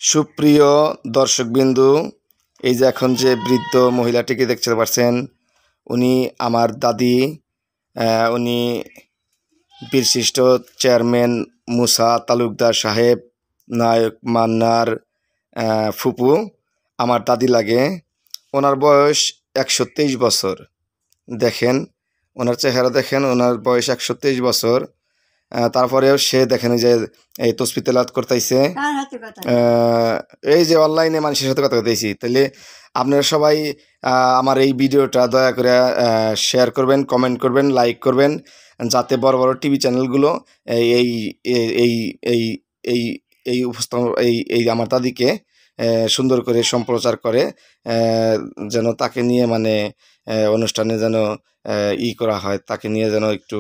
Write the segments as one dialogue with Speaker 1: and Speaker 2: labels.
Speaker 1: সুপ্রিয় দর্শকবিন্দু, এই যে এখন যে বৃদ্ধ মহিলাটিকে দেখতে পাচ্ছেন, উনি আমার দাদি। উনি বীরশ্রেষ্ঠ চেয়ারম্যান মুসা তালুকদার সাহেব, নায়ক মান্নার ফুপু আমার দাদি লাগে। ওনার বয়স 123 বছর। দেখেন ওনার চেহারা, দেখেন ওনার বয়স 123 বছর। তারপরেও সে দেখেন যে এই তসবিহ তেলাওয়াত করতেছে, এই যে অনলাইনে মানুষের সাথে কথা বলতেছি। তাহলে আপনারা সবাই আমার এই ভিডিওটা দয়া করে শেয়ার করবেন, কমেন্ট করবেন, লাইক করবেন, যাতে বড় বড় টিভি চ্যানেলগুলো এই এই এই এই এই এই উপস্থাপন এই আমার দাদিকে সুন্দর করে সম্প্রচার করে, যেন তাকে নিয়ে মানে অনুষ্ঠানে যেন করা হয়, তাকে নিয়ে যেন একটু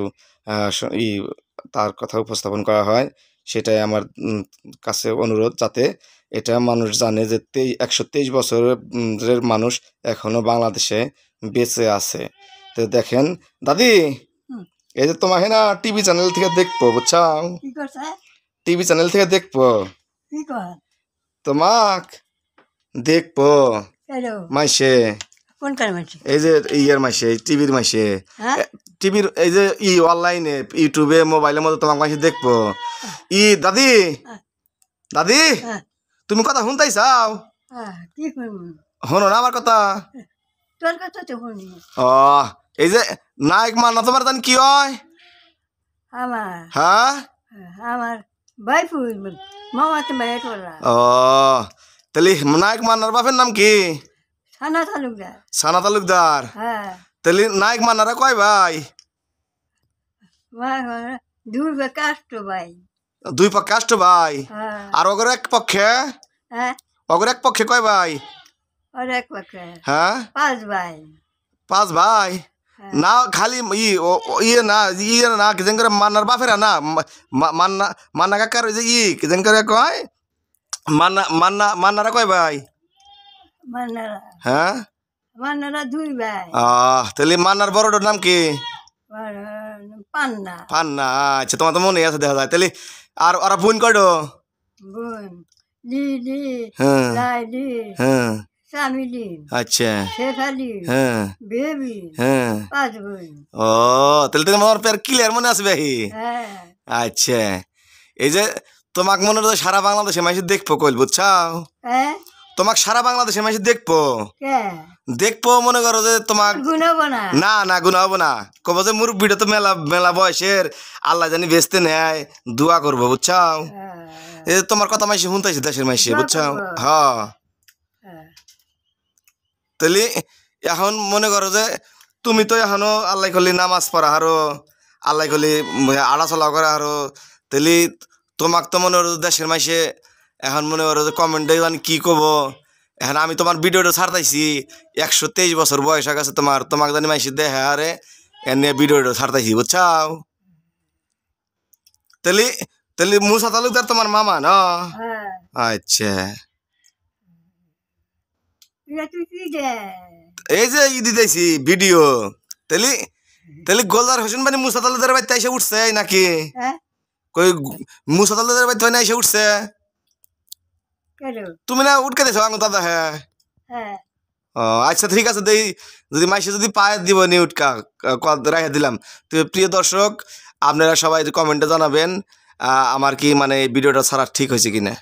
Speaker 1: তার কথা উপস্থাপন করা হয়। সেটাই আমার কাছে অনুরোধ, যাতে এটা মানুষ জানে যে 123 বছরের মানুষ এখনো বাংলাদেশে বেঁচে আছে। তো দেখেন দাদি, এই যে তোমাকে না টিভি চ্যানেল থেকে দেখবো, বুঝছো? টিভি চ্যানেল থেকে দেখবো, তোমাক দেখবো মাইসে, এই যে ইয়ার মাইসে, টিভির মাইসে, টিভির এই যে অনলাইনে ইউটিউবে মোবাইলের মধ্যে তোমাকে মাইসে দেখবো। দাদি, দাদি তুমি কথা শুনতাই চাও? শোনো না আমার কথা। ও এই যে নায়ক মান্না তোমার জান কি হয়? হ্যাঁ, ও তাহলে নায়ক মান্নার বাপের নাম কি? সানা তালুকদার। তাহলে নায়ক মান্নারা কয় ভাই? দুই পক্ষে আষ্ট ভাই। আর ওগর এক পক্ষে, ওগর এক পক্ষে কয় ভাই? হ্যাঁ, পাঁচ ভাই। না খালি না না কি যেন করে মান্নার বাপেরা না, মান্না মান্না কাকার ওই যে কি যেন করে কয় মান্নারা কয় ভাই? হ্যাঁ, তাহলে মান্নার বড়টার নাম কি? পান্না। আচ্ছা, তোমার তো মনে আছে দেখা যায়। তাহলে আর ওরা বোন কয়টো? আচ্ছা, হ্যাঁ হ্যাঁ। ও তাহলে তোমার পেয়ার ক্লিয়ার মনে আছে ভাই? আচ্ছা, এই যে তোমাক মনে হয় সারা বাংলাদেশে মাইসে দেখবো কইল, বুঝছাও? তোমাক সারা বাংলাদেশে মাইসে দেখবো, দেখবো মনে করো যে তোমাক না না গুণা হবো না, কব যে মুরব্বিটা তো মেলা মেলা বয়সের, আল্লাহ জানি বেচতে নেয়, দোয়া করবো, বুঝছাও? এই যে তোমার কথা মাইসে শুনতেছি দেশের মাইসে, বুঝছাও? হ্যাঁ, তাহলে এখন মনে করো যে তুমি তো এখনো আল্লাহ কলি নামাজ পড়া হারো, আল্লাহ কলি আড়াচলা করা হারো, তাহলে তোমাক তো মনে করো দেশের মাইসে এখন মনে করো যে কমেন্টে কি কব। এখন আমি তোমার ভিডিওটা ছাড়তাইছি, 123 বছর বয়স হয়ে গেছে তোমার, তোমাকে জানি মাইসে দেখে আরে এনে ভিডিওটা ছাড়তাইছি, বুঝছাও? তাহলে তাহলে মুসা তালুকদার তোমার মামা না? আচ্ছা, এই যে দিতেছি ভিডিও। তাহলে তাহলে গোলদার হোসেন বানি মুসা তালুকদার বাড়িতে এসে উঠছে নাকি? কই মুসা তালুকদার বাড়িতে না এসে উঠছে? তুমি না উঠকে দিছো আঙুল দাদা? হ্যাঁ, ও আচ্ছা ঠিক আছে, দেই যদি মাইসে যদি পায়ে দিব নি উঠকা রেখে দিলাম। তো প্রিয় দর্শক, আপনারা সবাই কমেন্টে জানাবেন আমার কি মানে ভিডিওটা ছাড়া ঠিক হয়েছে কিনা।